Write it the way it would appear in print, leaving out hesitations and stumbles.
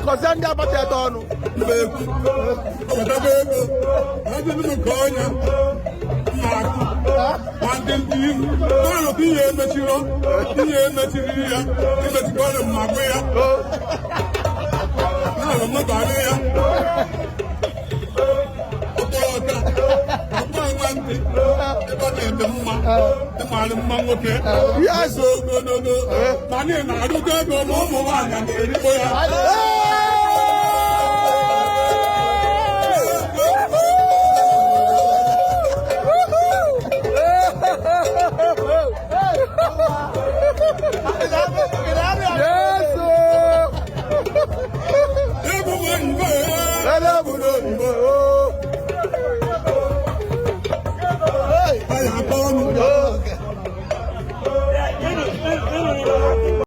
kọzie ndị agbata eto ọnụ ihe emechiri ya emechikọrọ mmagbe ya na-alụmụbarị ya ntị ebe ọ na-eme mma ịmarị mma nwoke ya so ogologo ma na ị na-arụgo ego ma ụmụ nwaanyị na-erigbo ya